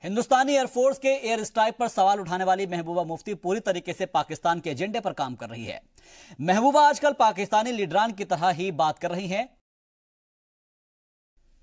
हिंदुस्तानी air force के air strike पर सवाल उठाने वाली महबूबा मुफ्ती पूरी तरीके से पाकिस्तान के एजेंडे पर काम कर रही है। महबूबा आजकल पाकिस्तानी लीडरान की तरह ही बात कर रही हैं।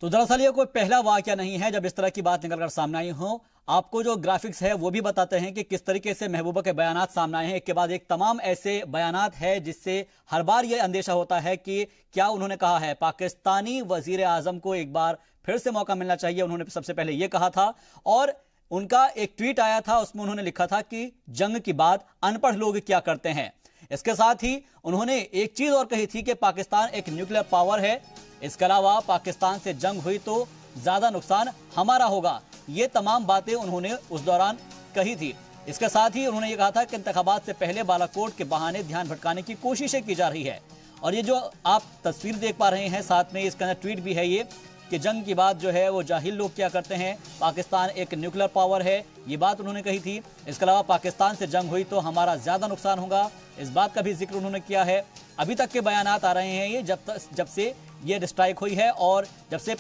तो दरअसल ये कोई पहला वाकया नहीं है जब इस तरह की बात निकलकर सामने आई हो। आपको जो ग्राफिक्स है वो भी बताते हैं कि किस तरीके से महबूबा के बयानात सामने आए हैं। एक के बाद एक तमाम ऐसे बयानात है जिससे हर बार ये अंदेशा होता है कि क्या उन्होंने कहा है। पाकिस्तानी वजीर आजम को एक बार फिर से मौका मिलना चाहिए, उन्होंने सबसे पहले यह कहा था। और उनका एक ट्वीट आया था, उसमें उन्होंने लिखा था कि जंग की बात अनपढ़ लोग क्या करते हैं। इसके साथ ही उन्होंने एक चीज और कही थी कि पाकिस्तान एक न्यूक्लियर पावर है, इसके अलावा पाकिस्तान से जंग हुई तो ज्यादा नुकसान हमारा होगा। ये तमाम बातें उन्होंने उस दौरान कही थी। इसके साथ ही उन्होंने ये कहा था कि इंतखाबात से पहले बालाकोट के बहाने ध्यान भटकाने की कोशिशें की जा रही है। और ये जो आप तस्वीर देख पा रहे हैं, साथ में इसका ट्वीट भी है ये कि जंग की बात जो है वो जाहिल लोग क्या करते हैं, पाकिस्तान एक न्यूक्लियर पावर है, ये बात उन्होंने कही थी। इसके अलावा पाकिस्तान से जंग हुई तो हमारा ज्यादा नुकसान होगा, इस बात का भी जिक्र उन्होंने किया है। अभी तक के बयानात आ रहे हैं ये जब से ये स्ट्राइक हुई है और जब से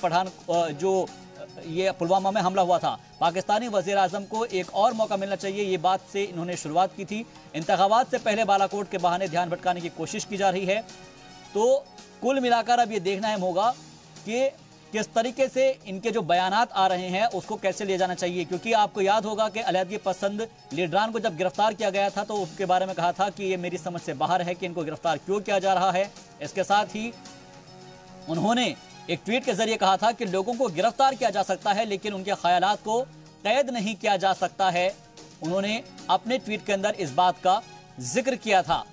जो ये पुलवामा में हमला हुआ था, पाकिस्तानी वजीर आजम को एक और मौका मिलना चाहिए, ये बात से इन्होंने शुरुआत की थी। इंतखाबात से पहले बालाकोट के बहाने ध्यान भटकाने की कोशिश की जा रही है। तो कुल मिलाकर अब ये देखना है होगा कि किस तरीके से इनके जो बयानात आ रहे हैं उसको कैसे ले जाना चाहिए। क्योंकि आपको याद होगा कि अलहदगी पसंद लीडरान को जब गिरफ्तार किया गया था तो उसके बारे में कहा था कि ये मेरी समझ से बाहर है कि इनको गिरफ्तार क्यों किया जा रहा है। इसके साथ ही उन्होंने एक ट्वीट के जरिए कहा था कि लोगों को गिरफ्तार किया जा सकता है लेकिन उनके ख्यालात को कैद नहीं किया जा सकता है। उन्होंने अपने ट्वीट के अंदर इस बात का जिक्र किया था।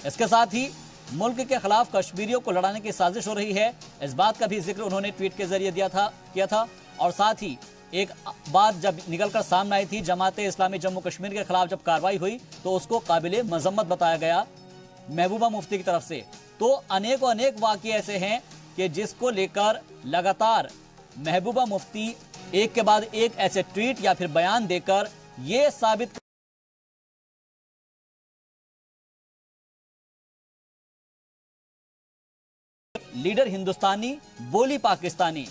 इसके साथ ही मुल्क के खिलाफ कश्मीरियों को लड़ाने की साजिश हो रही है, इस बात का भी जिक्र उन्होंने ट्वीट के जरिए किया था। और साथ ही एक बात जब निकलकर सामने आई थी, जमाते इस्लामी जम्मू कश्मीर के खिलाफ जब कार्रवाई हुई तो उसको काबिले मजम्मत बताया गया महबूबा मुफ्ती की तरफ से। तो अनेक वाकये ऐसे हैं कि जिसको लेकर लगातार महबूबा मुफ्ती एक के बाद एक ऐसे ट्वीट या फिर बयान देकर यह साबित लीडर हिंदुस्तानी बोली पाकिस्तानी।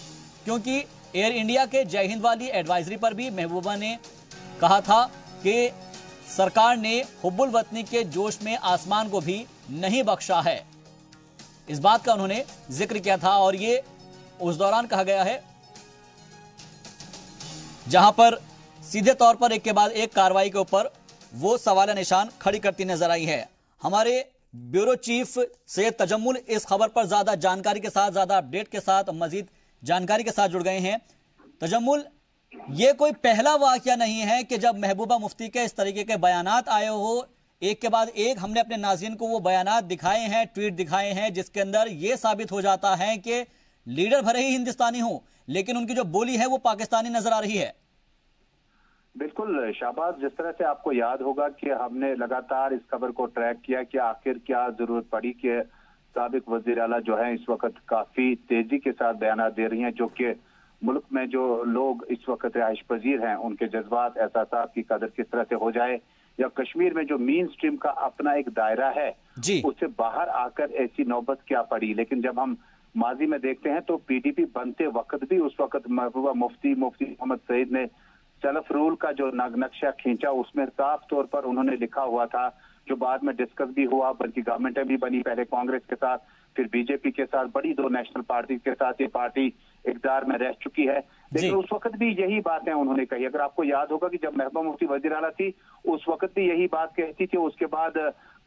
क्योंकि एयर इंडिया के जय हिंद वाली एडवाइजरी पर भी महबूबा ने कहा था कि सरकार ने हुब्बुल वतनी के जोश में आसमान को भी नहीं बख्शा है, इस बात का उन्होंने जिक्र किया था। और ये उस दौरान कहा गया है जहां पर सीधे तौर पर एक के बाद एक कार्रवाई के ऊपर वो सवाल निशान खड़ी करती नजर आई है। हमारे ब्यूरो चीफ सैयद तजम्मुल इस खबर पर ज्यादा जानकारी के साथ, ज्यादा अपडेट के साथ, मजीद जानकारी के साथ जुड़ गए हैं। तजम्मुल, ये कोई पहला वाकया नहीं है कि जब महबूबा मुफ्ती के इस तरीके के बयानात आए हो, एक के बाद एक हमने अपने नाज़रीन को वो बयानात दिखाए हैं, ट्वीट दिखाए हैं जिसके अंदर ये साबित हो जाता है कि लीडर भले ही हिंदुस्तानी हो लेकिन उनकी जो बोली है वो पाकिस्तानी नजर आ रही है। बिल्कुल शाहबाज, जिस तरह से आपको याद होगा कि हमने लगातार इस खबर को ट्रैक किया कि आखिर क्या जरूरत पड़ी कि साबिक वजीर आला जो है इस वक्त काफी तेजी के साथ बयान दे रही हैं, जो कि मुल्क में जो लोग इस वक्त रिहाइश पजीर हैं उनके जज्बात एहसासात की कदर किस तरह से हो जाए, या कश्मीर में जो मेन स्ट्रीम का अपना एक दायरा है उससे बाहर आकर ऐसी नौबत क्या पड़ी। लेकिन जब हम माजी में देखते हैं तो पीडीपी बनते वक्त भी उस वक्त महबूबा मुफ्ती मोहम्मद सईद ने सेल्फ रूल का जो नक्शा खींचा उसमें साफ तौर पर उन्होंने लिखा हुआ था, जो बाद में डिस्कस भी हुआ, बल्कि गवर्नमेंट भी बनी, पहले कांग्रेस के साथ फिर बीजेपी के साथ, बड़ी दो नेशनल पार्टी के साथ ये पार्टी इक़्तिदार में रह चुकी है। लेकिन उस वक्त भी यही बातें उन्होंने कही। अगर आपको याद होगा कि जब महबूबा मुफ्ती वजीर आला थी उस वक्त भी यही बात कहती थी। उसके बाद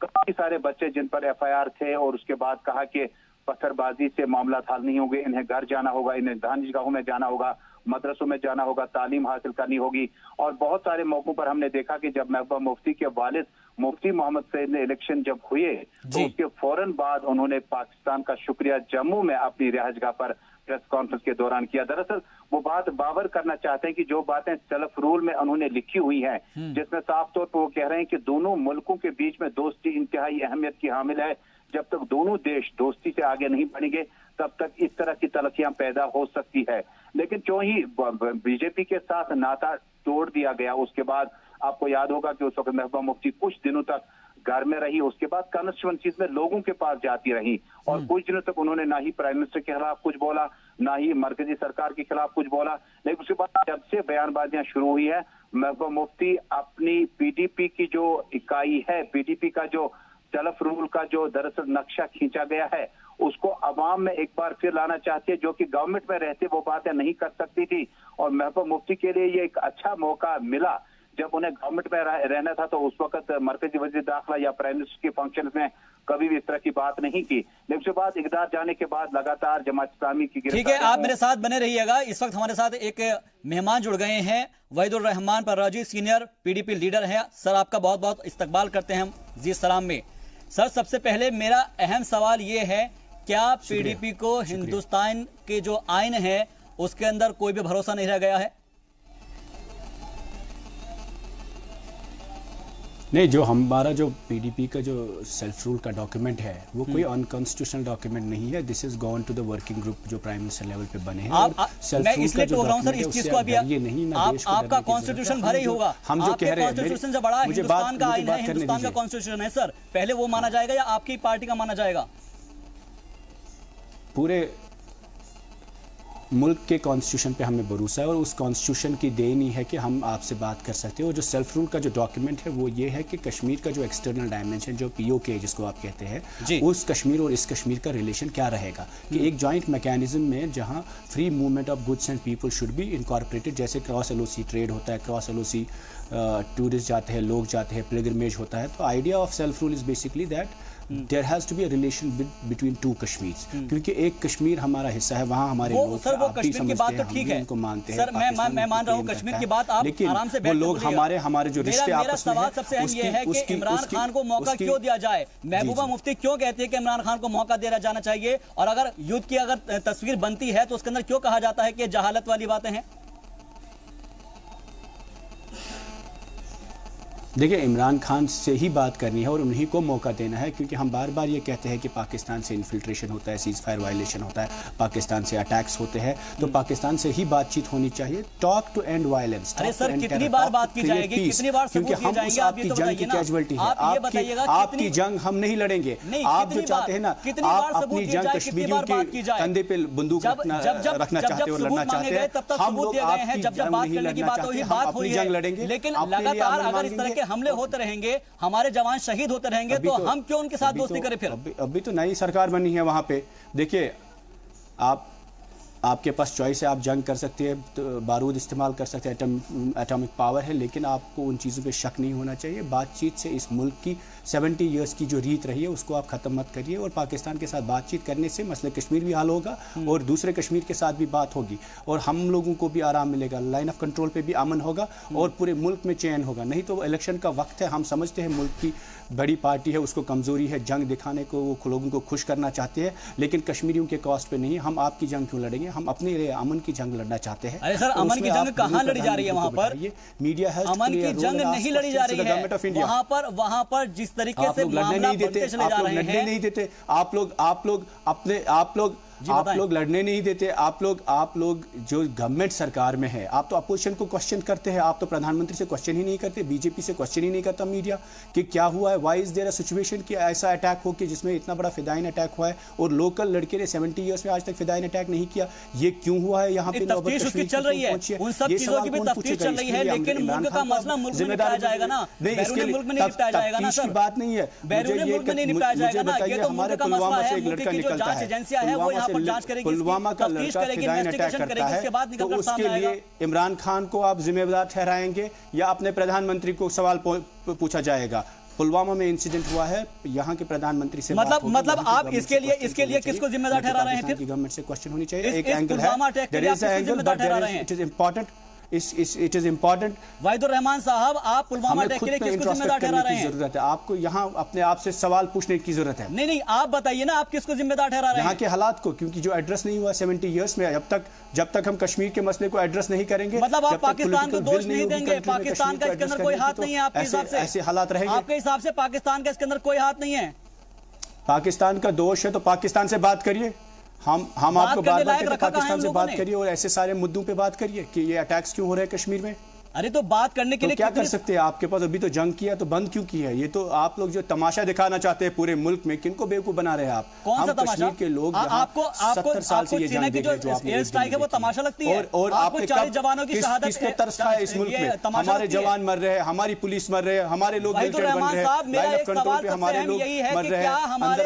काफी सारे बच्चे जिन पर FIR थे और उसके बाद कहा कि पत्थरबाजी से मामला हल नहीं होंगे, इन्हें घर जाना होगा, इन्हें दानिशगाहों में जाना होगा, मदरसों में जाना होगा, तालीम हासिल करनी होगी। और बहुत सारे मौकों पर हमने देखा कि जब महबूबा मुफ्ती के वालिद मुफ्ती मोहम्मद सईद ने इलेक्शन जब हुए तो उसके फौरन बाद उन्होंने पाकिस्तान का शुक्रिया जम्मू में अपनी रिहाइशगाह पर प्रेस कॉन्फ्रेंस के दौरान किया। दरअसल वो बात बावर करना चाहते हैं कि जो बातें सेल्फ रूल में उन्होंने लिखी हुई हैं, जिसमें साफ तौर पर वो कह रहे हैं कि दोनों मुल्कों के बीच में दोस्ती इंतहाई अहमियत की हामिल है। जब तक दोनों देश दोस्ती से आगे नहीं बढ़ेंगे तब तक इस तरह की तलखियां पैदा हो सकती है। लेकिन क्यों ही बीजेपी के साथ नाता तोड़ दिया गया, उसके बाद आपको याद होगा कि उस वक्त महबूबा मुफ्ती कुछ दिनों तक घर में रही, उसके बाद कॉन्स्टिट्यूएंसीज में लोगों के पास जाती रही और कुछ दिनों तक उन्होंने ना ही प्राइम मिनिस्टर के खिलाफ कुछ बोला, ना ही मरकजी सरकार के खिलाफ कुछ बोला। लेकिन उसके बाद जब से बयानबाजियां शुरू हुई है, महबूबा मुफ्ती अपनी पीडीपी की जो इकाई है, पीडीपी का जो सेल्फ रूल का जो दरअसल नक्शा खींचा गया है, उसको अवाम में एक बार फिर लाना चाहती है, जो कि गवर्नमेंट में रहते वो बातें नहीं कर सकती थी। और महबूबा मुफ्ती के लिए ये एक अच्छा मौका मिला। जब उन्हें गवर्नमेंट में रहना था तो उस वक्त मरकजी वजीर दाखिला या प्राइम मिनिस्टर के फंक्शन में कभी भी इस तरह की बात नहीं की। लेकिन उसके बाद इक़्तिदार जाने के बाद लगातार जमात इस्लामी की गिरफ्तारी। ठीक है, आप मेरे साथ बने रहिएगा। इस वक्त हमारे साथ एक मेहमान जुड़ गए हैं, Wahidur Rahman परराजी, senior PDP leader हैं। सर, आपका बहुत बहुत इस्तकबाल करते हैं हम जी सलाम में। सर, सबसे पहले मेरा अहम सवाल ये है, क्या पीडीपी को हिंदुस्तान के जो आइन है उसके अंदर कोई भी भरोसा नहीं रह गया है? नहीं, जो हमारा जो पीडीपी का जो सेल्फ रूल का डॉक्यूमेंट है वो कोई अनकॉन्स्टिट्यूशनल डॉक्यूमेंट नहीं है। This is gone to the working group जो प्राइम मिनिस्टर लेवल पे बने हैं। मैं इसलिए टोक रहा हूं सर, इस चीज को अभी ये नहीं आपका कॉन्स्टिट्यूशन भले ही होगा, हम जो कह रहे हैं कॉन्स्टिट्यूशन से बड़ा हिंदुस्तान का आइन है, हिंदुस्तान का कॉन्स्टिट्यूशन है सर। पहले वो माना जाएगा या आपकी पार्टी का माना जाएगा? पूरे मुल्क के कॉन्स्टिट्यूशन पे हमें भरोसा है और उस कॉन्स्टिट्यूशन की देन ही है कि हम आपसे बात कर सकते हैं। और जो सेल्फ रूल का जो डॉक्यूमेंट है वो ये है कि कश्मीर का जो एक्सटर्नल डायमेंशन, जो पीओके जिसको आप कहते हैं, उस कश्मीर और इस कश्मीर का रिलेशन क्या रहेगा, कि एक जॉइंट मैकेनिज्म में जहां free movement of goods and people should be incorporated. जैसे क्रॉस एलओसी ट्रेड होता है, क्रॉस एलओसी टूरिस्ट जाते हैं, लोग जाते हैं, पिलग्रिमेज होता है। तो idea of self rule is basically that there has to be a relation between two Kashmir, क्योंकि एक कश्मीर हमारा हिस्सा है, वहाँ हमारे लोग सर वो कश्मीर की बात तो ठीक है, उनको मानते हैं सर, मैं मान रहा हूँ कश्मीर की बात आप आराम से वो लोग हमारे जो रिश्ते आपस में सवाल सबसे अहम ये है कि इमरान खान को मौका क्यों दिया जाए? महबूबा मुफ्ती क्यों कहती है कि इमरान खान को मौका दिया जाना चाहिए? और अगर युद्ध की अगर तस्वीर बनती है तो उसके अंदर क्यों कहा जाता है कि जहालत वाली बातें हैं? देखिए, इमरान खान से ही बात करनी है और उन्हीं को मौका देना है, क्योंकि हम बार बार ये कहते हैं कि पाकिस्तान से इन्फिल्ट्रेशन होता है, सीज फायर वायलेशन होता है, पाकिस्तान से अटैक्स होते हैं, तो पाकिस्तान से ही बातचीत होनी चाहिए। Talk to end violence. अरे सर, कितनी बार बात की जाएगी, कितनी बार सबूत दिए जाएंगे? आपकी जंग की कैजुअल्टी है, आपकी जंग हम नहीं लड़ेंगे। आप जो चाहते हैं ना, आप अपनी जंग कश्मीरियों के कंधे पे बंदूक रखना चाहते हो, लड़ना चाहते हैं। हम लोग आपकी जंग नहीं लड़ना चाहते, हम अपनी जंग लड़ेंगे। लेकिन लगातार अगर इस तरह के हमले होते रहेंगे, हमारे जवान शहीद होते रहेंगे, तो हम क्यों उनके साथ दोस्ती करें? फिर अभी तो नई सरकार बनी है वहां पे। देखिए, आपके पास चॉइस है, आप जंग कर सकते हैं, तो बारूद इस्तेमाल कर सकते हैं, एटॉमिक पावर है, लेकिन आपको उन चीज़ों पे शक नहीं होना चाहिए। बातचीत से इस मुल्क की 70 ईयर्स की जो रीत रही है उसको आप ख़त्म मत करिए, और पाकिस्तान के साथ बातचीत करने से मसले कश्मीर भी हल होगा और दूसरे कश्मीर के साथ भी बात होगी और हम लोगों को भी आराम मिलेगा, लाइन ऑफ कंट्रोल पे भी अमन होगा और पूरे मुल्क में चैन होगा। नहीं तो इलेक्शन का वक्त है, हम समझते हैं मुल्क की बड़ी पार्टी है, उसको कमज़ोरी है, जंग दिखाने को वो लोगों को खुश करना चाहते हैं, लेकिन कश्मीरियों के कॉस्ट पे नहीं। हम आपकी जंग क्यों लड़ेंगे? हम अपने लिए अमन की जंग लड़ना चाहते हैं। अरे सर, अमन की जंग कहाँ लड़ी जा रही है? वहाँ पर मीडिया है, अमन की जंग नहीं लड़ी जा रही है। वहाँ पर जिस तरीके से लड़ने नहीं देते, आप लोग लड़ने नहीं देते, आप लोग लड़ने नहीं देते, आप लोग जो गवर्नमेंट सरकार में है, आप तो अपोजिशन को क्वेश्चन करते हैं, आप तो प्रधानमंत्री से क्वेश्चन ही नहीं करते, बीजेपी से क्वेश्चन ही नहीं करता मीडिया कि क्या हुआ है, why is there a situation कि ऐसा अटैक हो कि जिसमें इतना बड़ा फिदाइन अटैक हुआ है और लोकल लड़के ने 70 ईयर्स में आज तक फिदाइन अटैक नहीं किया। ये क्यों हुआ है? यहाँ पे तफ्तीश उसकी चल रही है, उन सब चीजों की भी तफ्तीश चल रही है, लेकिन मुल्क का मसला मुल्क में निपटाया जाएगा ना, बैरून मुल्क में नहीं निपटाया जाएगा ना सर। बात नहीं है, बैरून मुल्क में नहीं निपटाया जाएगा ना, ये तो मुल्क का मसला है। मुल्क की जो जांच एजेंसियां है वो यहाँ पर जांच करेगी, पुलवामा का लड़का फिदाइन अटैक करता है, तो उसके लिए इमरान खान को आप जिम्मेदार ठहराएंगे या अपने प्रधानमंत्री को सवाल पूछा जाएगा? पुलवामा में इंसिडेंट हुआ है, यहाँ के प्रधानमंत्री से मतलब आप इसके लिए किसको जिम्मेदार ठहरा रहे हैं? फिर गवर्नमेंट से क्वेश्चन होनी चाहिए। एक एंगल है, there is an angle, but it is important, it is important. Waheedur Rahman साहब, आप पुलवामा अटैक के लिए किसको जिम्मेदार ठहरा रहे हैं? जरूरत है आपको यहाँ अपने आप से सवाल पूछने की जरूरत है। नहीं, आप बताइए ना, आप किसको जिम्मेदार ठहरा रहे हैं? यहाँ के हालात को, क्योंकि जो एड्रेस नहीं हुआ 70 ईयर्स में, जब तक हम कश्मीर के मसले को एड्रेस नहीं करेंगे, मतलब आप पाकिस्तान को दोष नहीं देंगे? पाकिस्तान का इसके अंदर कोई हाथ नहीं है आपके हिसाब से? ऐसे हालात रहेंगे आपके हिसाब से पाकिस्तान का इसके अंदर कोई हाथ नहीं है? पाकिस्तान का दोष है तो पाकिस्तान से बात करिए। हम आपको बार बार पाकिस्तान से बात करिए और ऐसे सारे मुद्दों पे बात करिए कि ये अटैक्स क्यों हो रहे हैं कश्मीर में। अरे तो बात करने के लिए क्या कर सकते हैं? आपके पास अभी तो जंग किया, तो बंद क्यों किया? ये तो आप लोग जो तमाशा दिखाना चाहते हैं पूरे मुल्क में, किनको बेवकूफ बना रहे हैं आप? कौन सा तमाशा? के लोग आपको 70 साल से ये जंग की जो एयर स्ट्राइक है वो तमाशा लगती है? और आपको 40 जवानों की शहादत किसको तरस खाया इस मुल्क में? हमारे जवान मर रहे हैं, हमारी पुलिस मर रहे हैं, हमारे लोग हमारे लोग मर रहे हैं,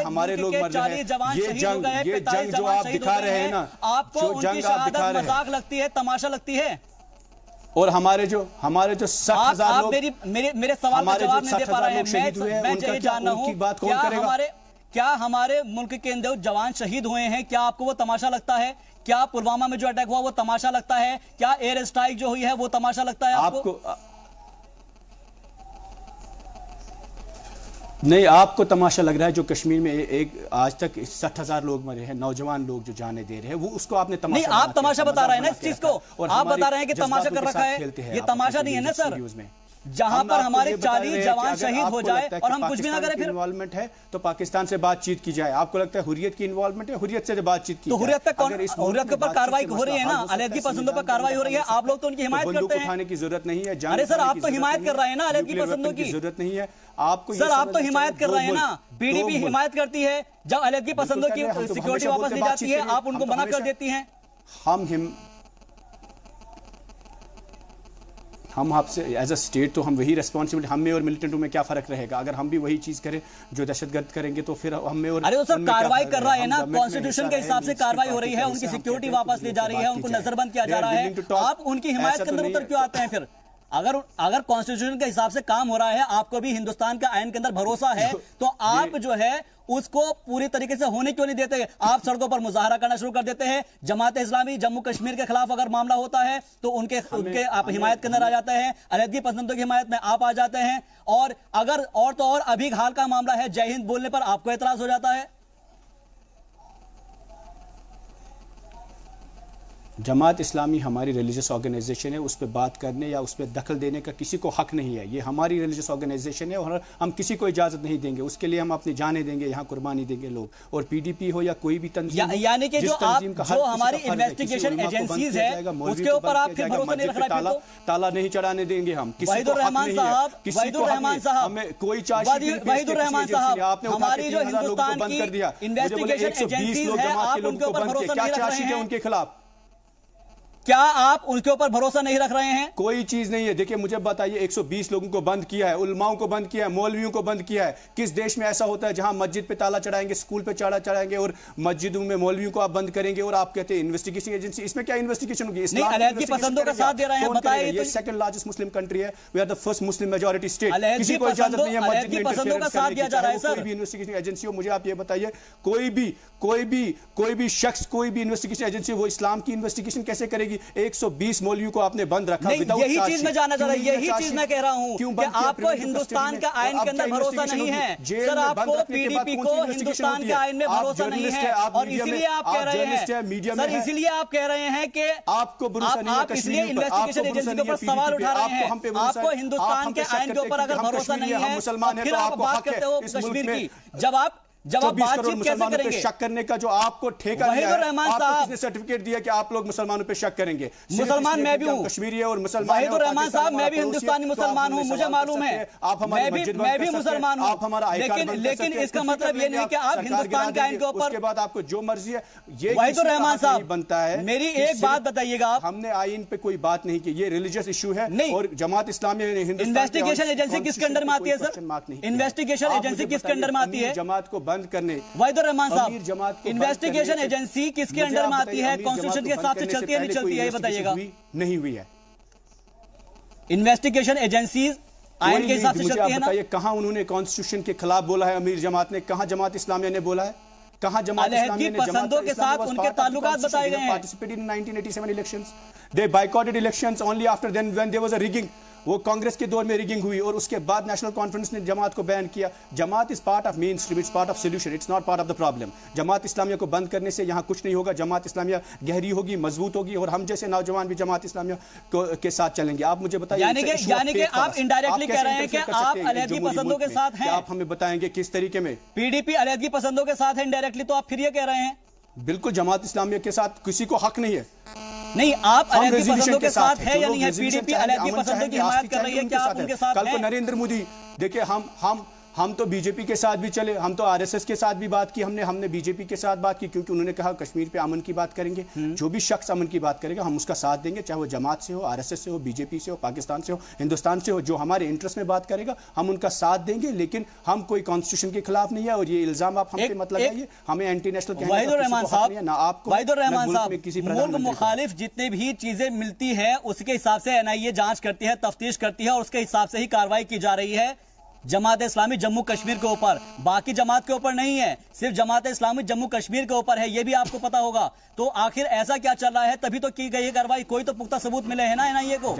हमारे लोग मर रहे हैं। ये जंग जो आप दिखा रहे हैं ना, आपको उनकी शहादत मजाक लगती है, तमाशा लगती है? और हमारे जो 60,000 लोग मेरे सवाल का जवाब नहीं दे पा रहे हैं। मैं ये जानना हूं क्या हमारे मुल्क के अंदर जवान शहीद हुए हैं, क्या आपको वो तमाशा लगता है? क्या पुलवामा में जो अटैक हुआ वो तमाशा लगता है? क्या एयर स्ट्राइक जो हुई है वो तमाशा लगता है आपको? नहीं, आपको तमाशा लग रहा है जो कश्मीर में एक आज तक 60,000 लोग मरे हैं, नौजवान लोग जो जाने दे रहे हैं, वो उसको आपने तमाशा नहीं, आप तमाशा बता रहे हैं ना इस चीज को। आप बता रहे हैं कि तमाशा कर रखा है, ये तमाशा नहीं है ना सर। जहां पर हमारे 40 जवान शहीद हो जाए और हम कुछ भी ना करें, फिर इन्वॉल्वमेंट है तो पाकिस्तान से बातचीत की जाए। आपको लगता है हुर्रियत की इन्वॉल्वमेंट है? हुर्रियत से बातचीत की तो हुर्रियत पे कौन? हुर्रियत के ऊपर कार्रवाई हो रही है ना, अलहदगी पसंदों पर कार्रवाई हो रही है, आप लोग तो उनकी हिमायत करते हैं। उठाने की जरूरत नहीं है। अरे सर, आप तो हिमायत कर रहे हैं ना अलहदगी पसंदों की, जरूरत नहीं है आपको। सर आप तो हिमायत कर रहे हैं ना, पीडीपी हिमायत करती है जब अलहदगी पसंदों की सिक्योरिटी वापस ली जाती है, आप उनको मना कर देती हैं। हम आपसे एज अ स्टेट तो हम वही रिस्पॉन्सिबिलिटी, हम में और मिलिटेंटों में क्या फर्क रहेगा? अगर हम भी वही चीज करें जो दहशतगर्द करेंगे तो फिर हम में और अरे तो सर कार्रवाई कर रहा है ना, कॉन्स्टिट्यूशन के हिसाब से कार्रवाई हो रही है, उनकी सिक्योरिटी वापस ली जा रही है, उनको नजरबंद किया जा रहा है, आप उनकी हिमायत के अंदर उतर क्यों आते हैं फिर? अगर कॉन्स्टिट्यूशन के हिसाब से काम हो रहा है, आपको भी हिंदुस्तान का आईन के अंदर भरोसा है, तो आप जो है उसको पूरी तरीके से होने क्यों नहीं देते? आप सड़कों पर मुजाहरा करना शुरू कर देते हैं। जमात इस्लामी जम्मू कश्मीर के खिलाफ अगर मामला होता है तो उनके आप हिमायत के अंदर आ जाते हैं, अलहदगी पसंदों की हिमायत में आप आ जाते हैं, और अगर और तो और अभी हाल का मामला है जय हिंद बोलने पर आपको एतराज हो जाता है। जमात इस्लामी हमारी रिलीजियस ऑर्गेनाइजेशन है, उस पर बात करने या उस पर दखल देने का किसी को हक नहीं है। ये हमारी रिलीजियस ऑर्गेनाइजेशन है और हम किसी को इजाजत नहीं देंगे, उसके लिए हम अपनी जानें देंगे, यहाँ कुर्बानी देंगे लोग। और पीडीपी हो या कोई भी तंजीम, यानी कि जो हमारी इन्वेस्टिगेशन एजेंसीज है उसके ऊपर आप फिर भरोसा नहीं रख रहे हैं, ताला नहीं चढ़ाने देंगे हम। वहीदुर रहमान साहब, कोई चार्जशीट वहीदुर रहमान साहब, हमारी जो हिंदुस्तान की इन्वेस्टिगेशन एजेंसीज है आप उनके ऊपर भरोसा नहीं रख रहे हैं उनके खिलाफ? क्या आप उनके ऊपर भरोसा नहीं रख रहे हैं? कोई चीज नहीं है। देखिए मुझे बताइए, 120 लोगों को बंद किया है, उलमाओं को बंद किया है, मौलवियों को बंद किया है। किस देश में ऐसा होता है जहां मस्जिद पे ताला चढ़ाएंगे, स्कूल पे ताला चढ़ाएंगे और मस्जिदों में मौलवियों को आप बंद करेंगे और आप कहते हैं इन्वेस्टिगेशन एजेंसी? इसमें क्या इन्वेस्टिगेशन होगी? अलहदगी पसंदों का साथ दे रहे हैं, बताइए। ये सेकंड लार्जेस्ट मुस्लिम कंट्री है, we are the first Muslim majority state. किसी को इजाजत नहीं है मस्जिद में पसंदों का साथ दिया जा रहा है सर। कोई भी इन्वेस्टिगेशन एजेंसी हो, मुझे आप ये बताइए, कोई भी शख्स, कोई भी इन्वेस्टिगेशन एजेंसी वो इस्लाम की इन्वेस्टिगेशन कैसे करेगी? 120 मौलवियों को आपने बंद रखा। यही चीज मैं जानना चाह रहा हूं, यही चीज मैं कह रहा हूं कि आपको हिंदुस्तान के आईन के अंदर भरोसा नहीं है सर, आपको पीडीपी को हिंदुस्तान के आईन में भरोसा नहीं है, और इसीलिए आप कह रहे हैं सर, इसीलिए आप कह रहे हैं कि आपको भरोसा नहीं है, आप इसलिए इन्वेस्टिगेशन एजेंसी के ऊपर सवाल उठा रहे हैं। आपको हिंदुस्तान के आईन के ऊपर अगर भरोसा नहीं है तो फिर आप बात करते हो कश्मीर की। जब आप बातचीत कैसे करेंगे? शक करने का जो आपको ठेका दिया है, आपको किसने सर्टिफिकेट दिया कि आप लोग मुसलमानों पे शक करेंगे? मुसलमान मैं भी हूं, कश्मीरी है और मुसलमान। वहीदुर रहमान साहब, मैं भी हिंदुस्तानी मुसलमान हूं, मुझे मालूम है, मैं भी मुसलमान हूं, आप हमारा लेकिन इसका मतलब ये नहीं कि आप हिंदुस्तान के आईन के ऊपर, उसके बाद आपको जो मर्जी है ये वहीदुर रहमान साहब बनता है। मेरी एक बात बताइएगा आप, हमने आईन पे कोई बात नहीं की, ये रिलीजियस इशू है। और जमात इस्लामी इन्वेस्टिगेशन एजेंसी किसके अंडर में आती है सर? इन्वेस्टिगेशन एजेंसी किसके अंडर में आती है? जमात को बंद करने रहमान साहब, इन्वेस्टिगेशन एजेंसी किसके अंडर में आती है? कॉन्स्टिट्यूशन के हिसाब से चलती है नहीं चलती है, ये बताइएगा। नहीं हुई है इन्वेस्टिगेशन एजेंसीज आईन के हिसाब से चलती है ना? कहां उन्होंने कॉन्स्टिट्यूशन के खिलाफ बोला है अमीर जमात ने? कहां जमात इस्लामिया ने बोला है? कहां जमात इस्लामिया ने पसंदों के साथ उनके ताल्लुकात बताए गए हैं? Participated in 1987 elections, they boycotted elections only after then when there was a rigging. वो कांग्रेस के दौर में रिगिंग हुई और उसके बाद नेशनल कॉन्फ्रेंस ने जमात को बैन किया। Jamaat is part of mainstream, it's part of solution, it's not part of the problem. Jamaat Islamia को बंद करने से यहाँ कुछ नहीं होगा। जमात इस्लामिया गहरी होगी, मजबूत होगी और हम जैसे नौजवान भी जमात इस्लामिया के साथ चलेंगे। आप मुझे बताइए, यानी कि आप इनडायरेक्टली कह रहे हैं कि आप अलहदगी पसंदों के साथ हैं? आप हमें बताएंगे किस तरीके में? पीडीपी अलहदगी पसंदों के साथ है इनडायरेक्टली, तो आप फिर ये कह रहे हैं? बिल्कुल, जमात इस्लामिया के साथ किसी को हक नहीं है। नहीं, आप अलायदी पसंदों के साथ है या नहीं है? पीडीपी अलायदी पसंदों की हिमायत कर रही है, क्या आप उनके साथ कल को हैं? नरेंद्र मोदी, देखिए हम तो बीजेपी के साथ भी चले, हम तो आरएसएस के साथ भी बात की, हमने बीजेपी के साथ बात की, क्योंकि उन्होंने कहा कश्मीर पे अमन की बात करेंगे, जो भी शख्स अमन की बात करेगा हम उसका साथ देंगे, चाहे वो जमात से हो, आरएसएस से हो, बीजेपी से हो, पाकिस्तान से हो, हिंदुस्तान से हो, जो हमारे इंटरेस्ट में बात करेगा हम उनका साथ देंगे। लेकिन हम कोई कॉन्स्टिट्यूशन के खिलाफ नहीं है, और ये इल्जाम आप हमसे मत लगाइए, हमें एंटी नेशनल वहीदुर रहमान साहब, मुल्क मुखालिफ जितनी भी चीजें मिलती है उसके हिसाब से एनआईए जांच करती है, तफ्तीश करती है, और उसके हिसाब से ही कार्रवाई की जा रही है जमात इस्लामी जम्मू कश्मीर के ऊपर, बाकी जमात के ऊपर नहीं है, सिर्फ जमात इस्लामी जम्मू कश्मीर के ऊपर है, यह भी आपको पता होगा। तो आखिर ऐसा क्या चल रहा है? तभी तो की गई है कार्रवाई, कोई तो पुख्ता सबूत मिले हैं ना एनआईए को।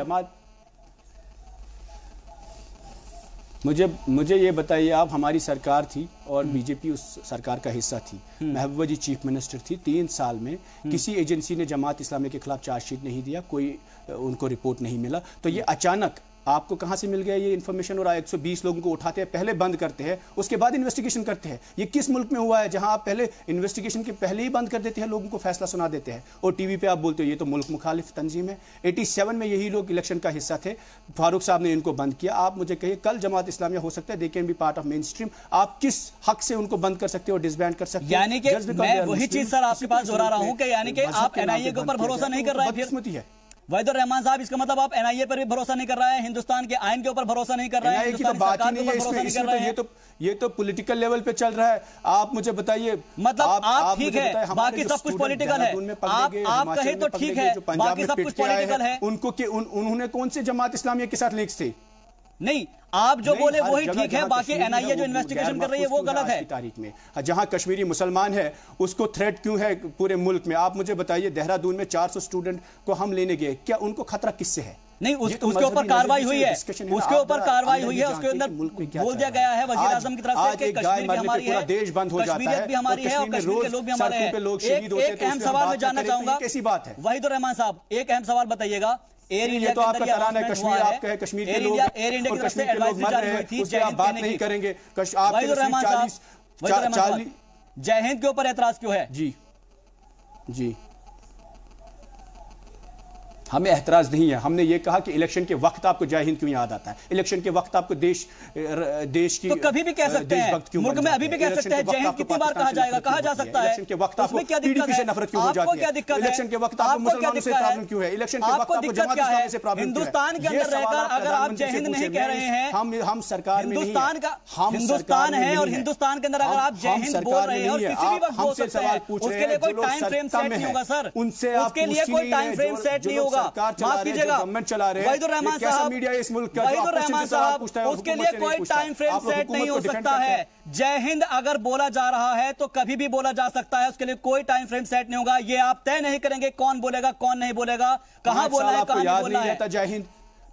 मुझे ये बताइए, आप, हमारी सरकार थी और बीजेपी उस सरकार का हिस्सा थी, महबूबा जी चीफ मिनिस्टर थी, 3 साल में किसी एजेंसी ने जमात इस्लामी के खिलाफ चार्जशीट नहीं दिया, कोई उनको रिपोर्ट नहीं मिला। तो ये अचानक आपको कहां से मिल गया ये इन्फॉर्मेशन? और 120 लोगों को उठाते हैं, पहले बंद करते हैं, उसके बाद इन्वेस्टिगेशन करते हैं। ये किस मुल्क में हुआ है जहां आप पहले इन्वेस्टिगेशन के पहले ही बंद कर देते हैं, लोगों को फैसला सुना देते हैं, और टीवी पे आप बोलते हो ये तो मुल्क मुखालिफ तंजीम है। 87 में यही लोग इलेक्शन का हिस्सा थे, फारूक साहब ने इनको बंद किया। आप मुझे कहिए, कल जमात इस्लामिया हो सकता है they can be part of main stream, आप किस हक से उनको बंद कर सकते हो, डिसबैंड कर सकते हो? यानी कि मैं वही चीज सर आपके पास दोहरा रहा हूं कि यानी कि आप एनआईए के ऊपर भरोसा नहीं कर रहे हैं। फिर वहीदुर रहमान साहब, इसका मतलब आप एनआईए पर भी भरोसा नहीं कर रहा है, हिंदुस्तान के आइन के ऊपर भरोसा नहीं कर रहा है, हिंदुस्तानी सरकार के ऊपर भरोसा नहीं कर रहा है। ये तो पॉलिटिकल लेवल पे चल रहा है। आप मुझे बताइए, मतलब आप ठीक है, बाकी सब कुछ पॉलिटिकल है, आप कहे तो ठीक है, बाकी सब कुछ पॉलिटिकल है। उन्होंने कौन से जमात इस्लामिया के साथ लिंक्स थे? नहीं, आप जो बोले वही ठीक है, बाकी एनआईए जो इन्वेस्टिगेशन कर रही है वो गलत है। तारीख में जहां कश्मीरी मुसलमान है उसको थ्रेट क्यों है पूरे मुल्क में? आप मुझे बताइए, देहरादून में 400 स्टूडेंट को हम लेने गए, क्या उनको खतरा किससे है? नहीं, उसके ऊपर कार्रवाई हुई है, उसके ऊपर कार्रवाई हुई है, उसके अंदर बोल दिया गया है वजीर आजम की तरफ से कि कश्मीर भी हमारी है, देश बंद हो जाता है, भी हमारी है, और कश्मीर के लोग भी हमारे हैं। एक अहम सवाल मैं जानना चाहूंगा, कैसी बात है वहीदुर रहमान साहब, एक अहम सवाल बताइएगा। एयर इंडिया तो आपका तराना है, कश्मीर आप कहे, कश्मीर के लोग, एयर इंडिया की तरफ से एडवाइजरी जारी हुई थी, उसकी आप बात नहीं करेंगे। वहीदुर रहमान साहब, जय हिंद के ऊपर एतराज क्यों है? जी हमें एतराज नहीं है, हमने ये कहा कि इलेक्शन के वक्त आपको जय हिंद क्यों याद आता है, इलेक्शन के वक्त आपको देश की तो कभी भी कह सकते हैं, मुल्क में अभी भी कह सकते हैं, जय हिंद कितनी बार कहा जाएगा, कहा जा सकता है। इलेक्शन के वक्त आपको पीडीपी से नफरत क्यों हो जाती है? इलेक्शन के वक्त आपको मुसलमानों से प्रॉब्लम क्यों है? इलेक्शन के वक्त आपको जमात इस्लामी से प्रॉब्लम क्यों है? हिंदुस्तान के अंदर रहकर अगर आप जय हिंद नहीं कह रहे हैं, हम सरकार में नहीं है, हिंदुस्तान है, और हिंदुस्तान के अंदर अगर आप जय हिंद बोल रहे हैं और किसी भी वक्त बोल सकते हैं, उसके लिए कोई टाइम फ्रेम सेट नहीं होगा सर, उसके लिए कोई टाइम फ्रेम सेट नहीं होगा। माफ कीजिएगा, गवर्नमेंट चला रहे हैं, वहीदुर रहमान साहब, मीडिया इस मुल्क का, वहीदुर रहमान साहब, उसके लिए कोई टाइम फ्रेम सेट नहीं हो सकता है। जय हिंद अगर बोला जा रहा है तो कभी भी बोला जा सकता है, उसके लिए कोई टाइम फ्रेम सेट नहीं होगा। ये आप तय नहीं करेंगे कौन बोलेगा कौन नहीं बोलेगा, कहां बोलना है कहां नहीं बोलना है। जय हिंद,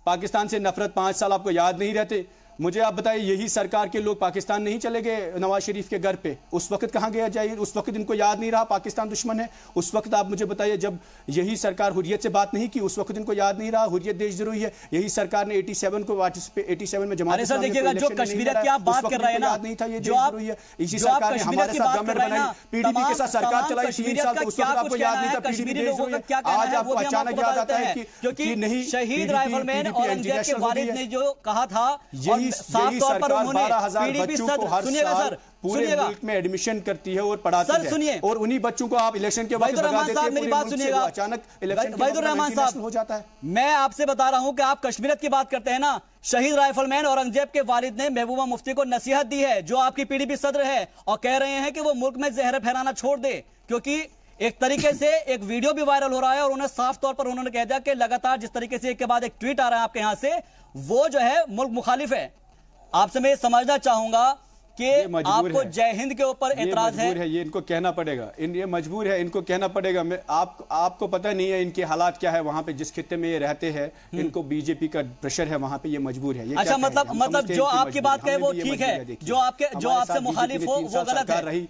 पाकिस्तान से नफरत 5 साल आपको याद नहीं रहते? मुझे आप बताइए, यही सरकार के लोग पाकिस्तान नहीं चले गए नवाज शरीफ के घर पे, उस वक्त कहां गया जय हिंद? उस वक्त इनको याद नहीं रहा पाकिस्तान दुश्मन है? उस वक्त आप मुझे बताइए, जब यही सरकार हुर्रियत से बात नहीं की, उस वक्त इनको याद नहीं रहा हुर्रियत देश जरूरी है? यही सरकार ने 87 को 87 में जमात सर देखिएगा, जो कश्मीरियत की आप बात कर रहे हैं ना, नहीं था ये जरूरी है। इसी सरकार ने हमारे साथ गवर्नमेंट बनाई, पीडीपी के साथ सरकार चलाई 3 साल, तो उस वक्त आपको याद नहीं था पीडीपी देश जरूरी है? आज आपको अचानक याद आता है कि नहीं, शहीद राइफलमैन औरंगजेब के वालिद ने जो कहा था, यही सरकार 12,000 बच्चों को हर साल पूरे मुल्क में एडमिशन करती है और पढ़ाती है, सुनिए, और उन्हीं बच्चों को आप इलेक्शन के वक्त भगा देते हैं, मेरी बात सुनिएगा, अचानक इलेक्शन वहीदुर रहमान साहब हो जाता है। मैं आपसे बता रहा हूं कि आप कश्मीरियत की बात करते हैं ना, शहीद राइफलमैन औरंगजेब के वालिद ने महबूबा मुफ्ती को नसीहत दी है, जो आपकी पीडीपी सदर है, और कह रहे हैं कि वो मुल्क में जहर फैलाना छोड़ दे, क्योंकि एक तरीके से एक वीडियो भी वायरल हो रहा है, और उन्हें साफ तौर पर उन्होंने कह दिया कि लगातार जिस तरीके से एक के बाद एक ट्वीट आ रहा है आपके यहां से, वो जो है मुल्क मुखालिफ है। आपसे मैं समझना चाहूंगा कि आपको जय हिंद के ऊपर एतराज है, ये इनको कहना पड़ेगा, ये मजबूर है, इनको कहना पड़ेगा। आपको पता नहीं है इनके हालात क्या है वहां पे, जिस खित्ते में ये रहते हैं, इनको बीजेपी का प्रेशर है वहां पे, ये मजबूर है। अच्छा, मतलब जो आपकी बात कहे वो ठीक है, जो आपसे मुखालिफ हो वो गलत है। रही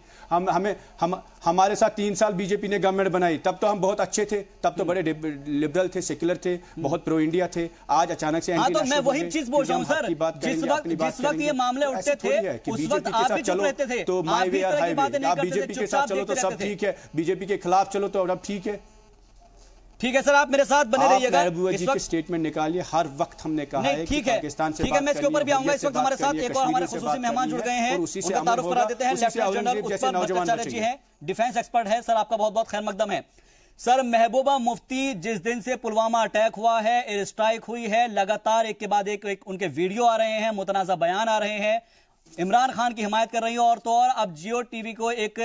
हमारे साथ 3 साल बीजेपी ने गवर्नमेंट बनाई, तब तो हम बहुत अच्छे थे, तब तो बड़े लिबरल थे, सेक्युलर थे, बहुत प्रो इंडिया थे। आज अचानक से तो मैं वही चीज बोल रहा हूं सर, जिस वक्त ये मामले उठते थे उस वक्त आप भी चुप रहते थे, तो माय वे आर हाईवे, आप बीजेपी के साथ चलो तो सब ठीक है, बीजेपी के खिलाफ चलो तो अब ठीक है। ठीक है सर, आप मेरे साथ बने रहिएगा। महबूबा जी के स्टेटमेंट निकालिए, हर वक्त हमने कहा है ठीक है, पाकिस्तान से ठीक है, मैं इसके ऊपर भी आऊंगा। इस वक्त हमारे साथ एक और हमारे खुसूसी मेहमान जुड़ गए हैं, उनका तारुफ करा देते हैं। लेफ्टिनेंट जनरल उत्पल भट्टाचार्य जी हैं, डिफेंस एक्सपर्ट है। सर आपका बहुत बहुत खैर मकदम है। सर, महबूबा मुफ्ती जिस दिन से पुलवामा अटैक हुआ है, एयर स्ट्राइक हुई है, लगातार एक के बाद एक उनके वीडियो आ रहे हैं, मुतनाज़ा बयान आ रहे हैं, इमरान खान की हिमायत कर रही है। और तो और अब जियो टीवी को एक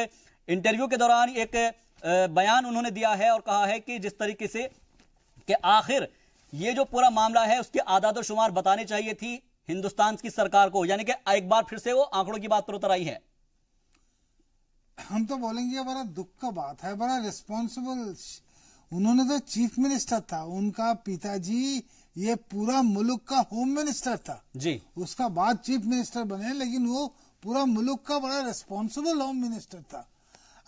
इंटरव्यू के दौरान एक बयान उन्होंने दिया है और कहा है कि जिस तरीके से कि आखिर ये जो पूरा मामला है उसकी आदाद और शुमार बतानी चाहिए थी हिंदुस्तान की सरकार को, यानी कि एक बार फिर से वो आंकड़ों की बात पर उतर आई है। हम तो बोलेंगे बड़ा दुख का बात है, बड़ा रिस्पॉन्सिबल। उन्होंने तो चीफ मिनिस्टर था, उनका पिताजी ये पूरा मुल्क का होम मिनिस्टर था जी, उसका बाद चीफ मिनिस्टर बने, लेकिन वो पूरा मुल्क का बड़ा रिस्पॉन्सिबल होम मिनिस्टर था।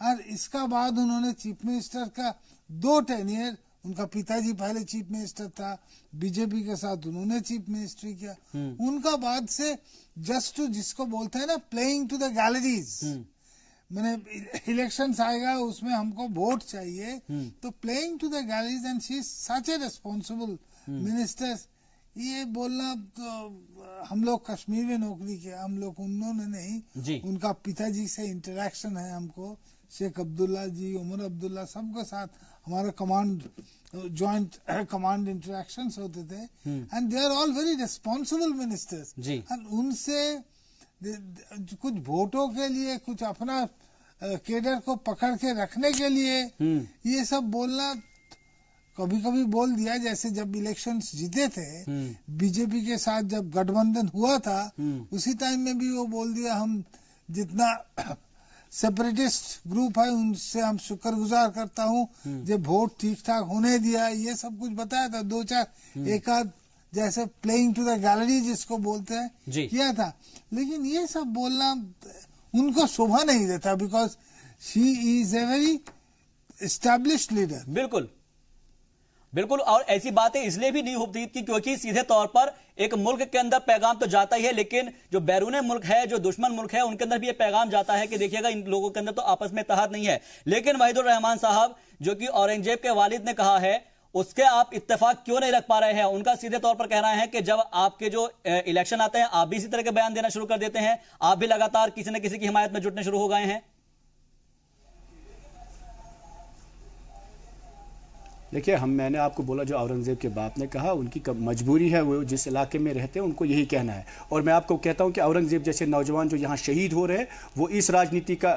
और इसका बाद उन्होंने चीफ मिनिस्टर का 2 टेनियर, उनका पिताजी पहले चीफ मिनिस्टर था, बीजेपी के साथ उन्होंने चीफ मिनिस्ट्री किया। उनका बाद से जस्ट टू, जिसको बोलते हैं ना, प्लेइंग टू द गैलरीज, मैंने इलेक्शंस आएगा उसमें हमको वोट चाहिए, तो playing to the galleries and she is such a responsible minister. ये बोलना तो हम लोग कश्मीर में नौकरी किया, हम लोग उन्होंने नहीं, उनका पिताजी से इंटरेक्शन है हमको, शेख अब्दुल्ला जी, उमर अब्दुल्ला, सबके साथ हमारा कमांड जॉइंट कमांड इंटरेक्शंस होते थे, and they are all very responsible ministers. And उनसे कुछ वोटों के लिए, कुछ अपना केडर को पकड़ के रखने के लिए ये सब बोलना, कभी कभी बोल दिया, जैसे जब इलेक्शंस जीते थे बीजेपी के साथ, जब गठबंधन हुआ था उसी टाइम में भी वो बोल दिया, हम जितना सेपरेटिस्ट ग्रुप है उनसे हम शुक्रगुजार करता हूँ जब वोट ठीक ठाक होने दिया, ये सब कुछ बताया था। 2-4 एक आध जैसे प्लेइंग टू द गैलरी जिसको बोलते हैं किया था, लेकिन ये सब बोलना उनको शोभा नहीं देता, because she is a very established leader. बिल्कुल बिल्कुल, और ऐसी बातें इसलिए भी नहीं होती कि क्योंकि सीधे तौर पर एक मुल्क के अंदर पैगाम तो जाता ही है, लेकिन जो बैरूने मुल्क है, जो दुश्मन मुल्क है, उनके अंदर भी ये पैगाम जाता है कि देखिएगा इन लोगों के अंदर तो आपस में इत्तेहाद नहीं है। लेकिन वहीदुर रहमान साहब, जो कि औरंगजेब के वालिद ने कहा है, उसके आप इत्तेफाक क्यों नहीं रख पा रहे हैं? उनका सीधे तौर पर कहना है कि जब आपके जो इलेक्शन आते हैं आप भी इसी तरह के बयान देना शुरू कर देते हैं, आप भी लगातार किसी न किसी की हिमायत में जुटने शुरू हो गए हैं। देखिए, मैंने आपको बोला, जो औरंगजेब के बाप ने कहा, उनकी मजबूरी है, वो जिस इलाके में रहते हैं उनको यही कहना है। और मैं आपको कहता हूं कि औरंगजेब जैसे नौजवान जो यहाँ शहीद हो रहे हैं, वो इस राजनीति का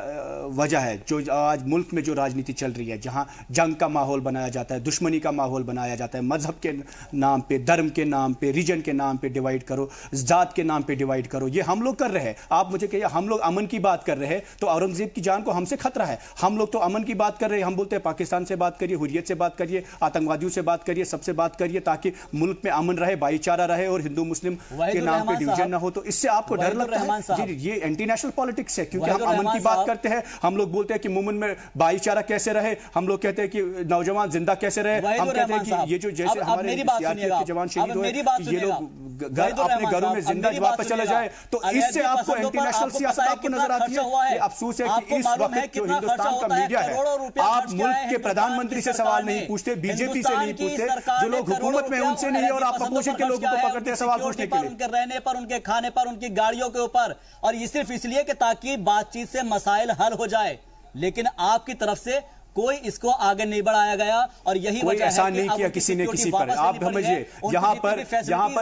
वजह है, जो आज मुल्क में जो राजनीति चल रही है, जहाँ जंग का माहौल बनाया जाता है, दुश्मनी का माहौल बनाया जाता है, मजहब के नाम पे, धर्म के नाम पे, रीजन के नाम पे डिवाइड करो, जात के नाम पे डिवाइड करो, ये हम लोग कर रहे हैं। आप मुझे कहिए, हम लोग अमन की बात कर रहे हैं, तो औरंगजेब की जान को हमसे खतरा है। हम लोग तो अमन की बात कर रहे हैं, हम बोलते हैं पाकिस्तान से बात करिए, हुर्रियत से बात करिए, आतंकवादियों से बात करिए, सबसे बात करिए, ताकि मुल्क में अमन रहे, भाईचारा रहे और हिंदू मुस्लिम के नाम पे डिवीजन ना हो। तो इससे आपको डर लगता है? जी, ये एंटी नेशनल पॉलिटिक्स है, क्योंकि हम अमन की बात करते हैं। हम लोग बोलते हैं कि मुमन में भाईचारा कैसे रहे, हम लोग कहते हैं कि नौजवान जिंदा कैसे रहे, हम कहते हैं कि ये जो जैसे हमारे सीआरपीएफ के जवान शहीद हुए, ये लोग अपने घरों में जिंदा वापस चले जाए, तो इससे आपको एंटी नेशनल सियासत आपको नजर आती है। अफसोस है कि इस वक्त जो हिंदुस्तान का मीडिया है, आप मुल्क के प्रधानमंत्री से सवाल नहीं पूछते, बीजेपी से नहीं पूछते, जो लोग हुकूमत में उनसे नहीं, और आप अपोजिशन के लोगों को पकड़ते हैं सवाल पूछने के लिए, उनके रहने पर, उनके खाने पर, उनकी गाड़ियों के ऊपर, और ये सिर्फ इसलिए कि ताकि बातचीत से मसाइल हल हो जाए। लेकिन आपकी तरफ से कोई इसको आगे नहीं बढ़ाया गया, और यही वजह है एहसान नहीं किया किसी ने किसी पर। आप समझिए, यहाँ पर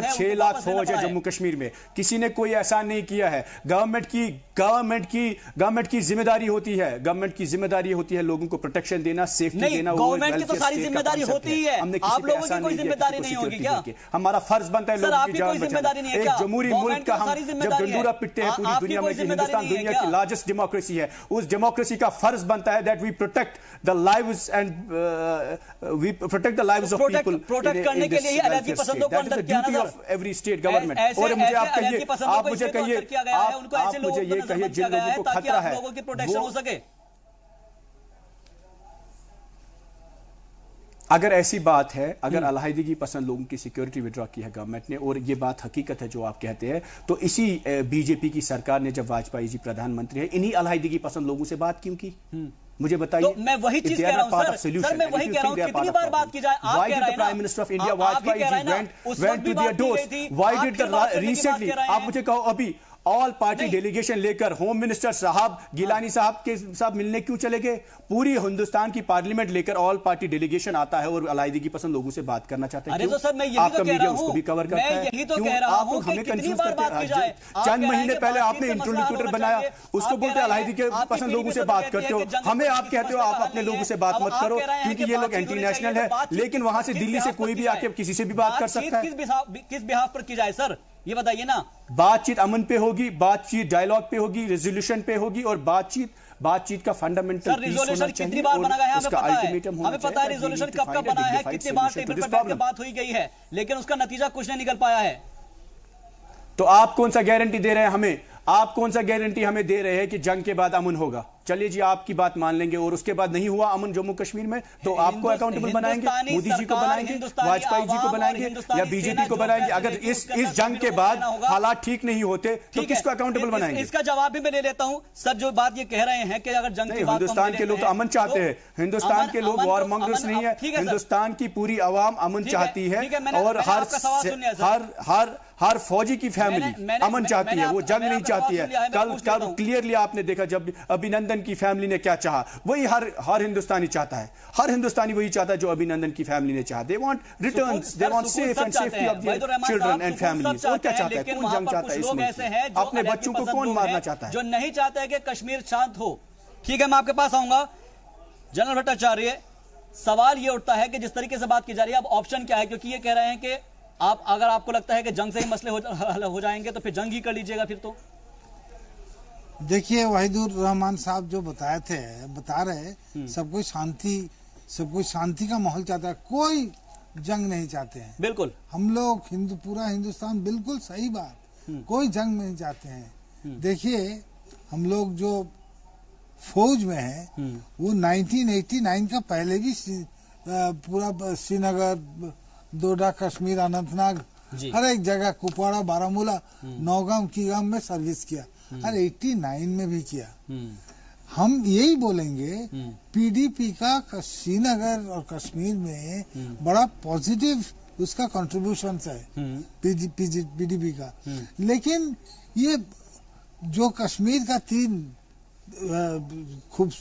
6 लाख फौज है जम्मू कश्मीर में, किसी ने कोई एहसान नहीं किया है। गवर्नमेंट की जिम्मेदारी होती है, गवर्नमेंट की जिम्मेदारी होती है लोगों को प्रोटेक्शन देना, सेफ्टी देना। गवर्नमेंट की तो सारी जिम्मेदारी होती है, आप लोगों की कोई जिम्मेदारी नहीं होगी क्या? हमारा फर्ज बनता है लोगों की जान बचाना। एक जमहूरी मुल्क का हम जब डंडूरा पिटते हैं पूरी दुनिया में, हिंदुस्तान दुनिया की लार्जेस्ट डेमोक्रेसी है, उस डेमोक्रेसी का फर्ज बनता है that we protect the lives and we protect the lives of people. Protect करने के लिए अलग पसंदों को अंदर किया ना of every state government. और मुझे आप कहिए, आप मुझे कहिए, आप मुझे ये कहिए, जिन लोगों को खतरा है लोगों की प्रोटेक्शन हो सके। अगर ऐसी बात है, अगर अलहायदगी पसंद लोगों की सिक्योरिटी विड्रॉ की है गवर्नमेंट ने, और ये बात हकीकत है जो आप कहते हैं, तो इसी बीजेपी की सरकार ने, जब वाजपेयी जी प्रधानमंत्री है, इन्हीं अलहायदगी पसंद लोगों से बात क्यों की? मुझे बताइए। तो मैं वही चीज कह रहा हूं सर, मैं वही कह रहा हूं, कितनी बार बात की जाए, आप कह रहे हैं prime minister of India Vajpayee went to their doors? Why did the recently, आप मुझे कहो अभी ऑल पार्टी डेलीगेशन लेकर होम मिनिस्टर साहब गिलानी साहब के साथ मिलने क्यों चले गए? पूरी हिंदुस्तान की पार्लियामेंट लेकर ऑल पार्टी डेलीगेशन आता है और अलायदगी पसंद लोगों से बात करना चाहते हैं। अरे तो सर मैं यही तो कह रहा हूं, उसको भी कवर करता है। यही तो कह रहा हूं, हमें कंफ्यूज करते हैं। चंद महीने पहले आपने इंटरलोक्यूटर बनाया, उसको बोलते अलायदी के पसंद लोगों से बात करते हो, हमें आप कहते हो आप अपने लोगों से बात मत करो क्योंकि ये लोग एंटी नेशनल है, लेकिन वहां से दिल्ली से कोई भी आके किसी से भी बात कर सकता है। किस बिहाफ पर की जाए सर, ये बताइए ना। बातचीत अमन पे होगी, बातचीत डायलॉग पे होगी, रेजोल्यूशन पे होगी, और बातचीत का फंडामेंटल सर रिजोल्यूशन कितनी बार बना गया है हमें पता है रिजोल्यूशन कब कब बना है, कितनी बार टेबल पर बैठ के बात हुई गई है, लेकिन उसका नतीजा कुछ नहीं निकल पाया है। तो आप कौन सा गारंटी दे रहे हैं हमें? आप कौन सा गारंटी हमें दे रहे हैं कि जंग के बाद अमन होगा? चलिए जी, आपकी बात मान लेंगे, और उसके बाद नहीं हुआ अमन जम्मू कश्मीर में, तो आपको अकाउंटेबल बनाएंगे? मोदी जी को बनाएंगे, वाजपेयी जी को बनाएंगे, या बीजेपी को बनाएंगे? अगर इस जंग के बाद हालात ठीक नहीं होते तो किसको अकाउंटेबल बनाएंगे? इसका जवाब भी मैं ले लेता हूं सर। जो बात ये कह रहे हैं कि अगर जंग हिंदुस्तान के लोग तो अमन चाहते हैं, हिंदुस्तान के लोग वॉर मॉन्गर्स नहीं है, हिंदुस्तान की पूरी आवाम अमन चाहती है, और हर फौजी की फैमिली अमन चाहती है, वो जंग नहीं चाहती है। कल क्लियरली आपने देखा जब अभिनंदन की फैमिली ने क्या चाहा, वही हर हिंदुस्तानी चाहता है, हर हिंदुस्तानी वही चाहता है जो अभिनंदन की फैमिली ने चाहा। They want returns, they want safe and safety of their children and families. और क्या चाहता है? कौन जंग चाहता है इस मुल्क में? अपने बच्चों को कौन मारना चाहता है? जो नहीं चाहता है कि कश्मीर शांत हो। ठीक है, मैं आपके पास आऊंगा जनरल भट्टाचार्य। सवाल ये उठता है कि जिस तरीके से बात की जा रही है, अब ऑप्शन क्या है? क्योंकि ये कह रहे हैं कि आप, अगर आपको लगता है कि जंग से ही मसले हो जाएंगे तो फिर जंग ही कर लीजिएगा। फिर तो देखिए, वाहिदुर रहमान साहब जो बता रहे सब कोई शांति का माहौल चाहता है, कोई जंग नहीं चाहते हैं। बिल्कुल, हम लोग पूरा हिंदुस्तान, बिल्कुल सही बात, कोई जंग नहीं चाहते हैं। देखिए, हम लोग जो फौज में है वो 1989 का पहले भी पूरा श्रीनगर, डोडा, कश्मीर, अनंतनाग, हर एक जगह, कुपवाड़ा, बारामूला, नौगाम, कीगाम में सर्विस किया, और 89 में भी किया। हम यही बोलेंगे, पीडीपी का श्रीनगर और कश्मीर में बड़ा पॉजिटिव उसका कंट्रीब्यूशन है, पीडीपी का। लेकिन ये जो कश्मीर का 3 खूब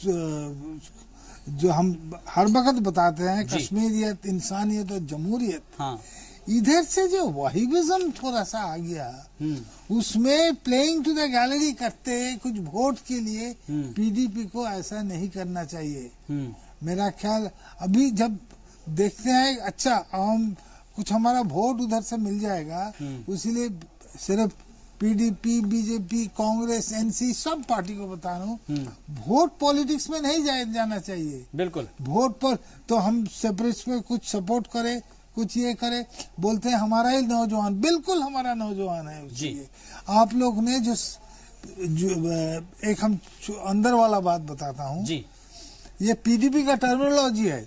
जो हम हर वक्त बताते हैं, कश्मीरियत, इंसानियत और जमहूरियत, हाँ। इधर से जो वहीबिज्म थोड़ा सा आ गया, उसमें प्लेइंग टू द गैलरी करते कुछ वोट के लिए, पीडीपी को ऐसा नहीं करना चाहिए। मेरा ख्याल अभी जब देखते हैं, अच्छा कुछ हमारा वोट उधर से मिल जाएगा, इसीलिए सिर्फ पीडीपी, बीजेपी, कांग्रेस, एनसी सब पार्टी को बता रहा हूँ, वोट पॉलिटिक्स में नहीं जाना चाहिए। बिल्कुल, वोट पर तो हम सेपरेट में कुछ सपोर्ट करें, कुछ ये करे, बोलते हैं हमारा ही नौजवान, बिल्कुल हमारा नौजवान है जी। आप लोग ने जो एक हम अंदर वाला बात बताता हूँ जी, ये पीडीपी का टर्मिनोलॉजी है।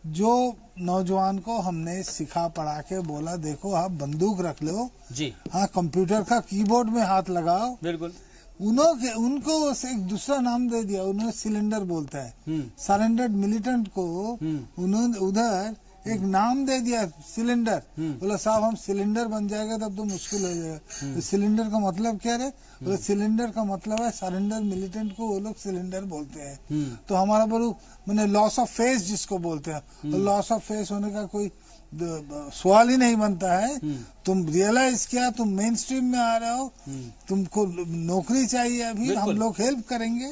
जो नौजवान को हमने सिखा पढ़ा के बोला, देखो आप बंदूक रख लो जी, हाँ कंप्यूटर का कीबोर्ड में हाथ लगाओ, बिल्कुल, उनको एक दूसरा नाम दे दिया, उन्होंने सिलेंडर बोलता है, सरेंडर्ड मिलिटेंट को उन्होंने उधर एक नाम दे दिया, सिलेंडर। बोला साहब हम सिलेंडर बन जाएगा तब तो मुश्किल हो जाएगा। तो सिलेंडर का मतलब क्या है? बोला सिलेंडर का मतलब है सरेंडर मिलिटेंट को वो लोग सिलेंडर बोलते हैं। तो हमारा बड़ू मैंने लॉस ऑफ फेस जिसको बोलते हैं, तो लॉस ऑफ फेस होने का कोई सवाल ही नहीं बनता है। तुम रियलाइज किया, तुम मेन स्ट्रीम में आ रहे हो, तुमको नौकरी चाहिए, अभी हम लोग हेल्प करेंगे।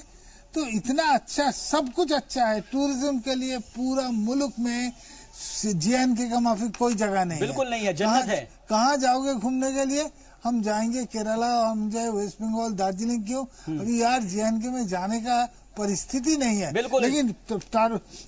तो इतना अच्छा, सब कुछ अच्छा है टूरिज्म के लिए, पूरा मुल्क में JNK का माफी कोई जगह नहीं, बिल्कुल नहीं है, जन्नत है। कहाँ जाओगे घूमने के लिए? हम जाएंगे केरला, हम जाए वेस्ट बंगाल, दार्जिलिंग, क्यों? अभी यार JNK में जाने का परिस्थिति नहीं है, बिल्कुल। लेकिन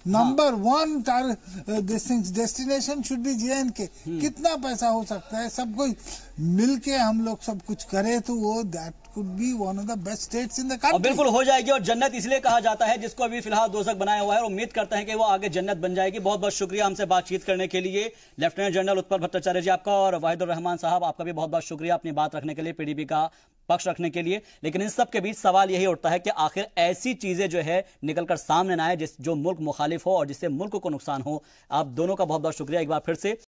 number 1 destination should be JNK। कितना पैसा हो सकता है, सब कोई मिलके हम लोग सब कुछ करे तो वो that could be one of the best states in the country. बिल्कुल हो जाएगी, और जन्नत इसलिए कहा जाता है जिसको अभी फिलहाल दोजख बनाया हुआ है, और उम्मीद करते हैं कि वो आगे जन्नत बन जाएगी। बहुत बहुत शुक्रिया हमसे बातचीत करने के लिए लेफ्टिनेंट जनरल उत्पल भट्टाचार्य जी आपका, और वाहिदुर रहमान साहब आपका भी बहुत बहुत शुक्रिया अपनी बात रखने के लिए, पीडीपी का पक्ष रखने के लिए। लेकिन इन सब के बीच सवाल यही उठता है कि आखिर ऐसी चीजें जो है निकलकर सामने ना आए जो मुल्क मुखालिफ हो और जिससे मुल्क को नुकसान हो। आप दोनों का बहुत बहुत शुक्रिया एक बार फिर से।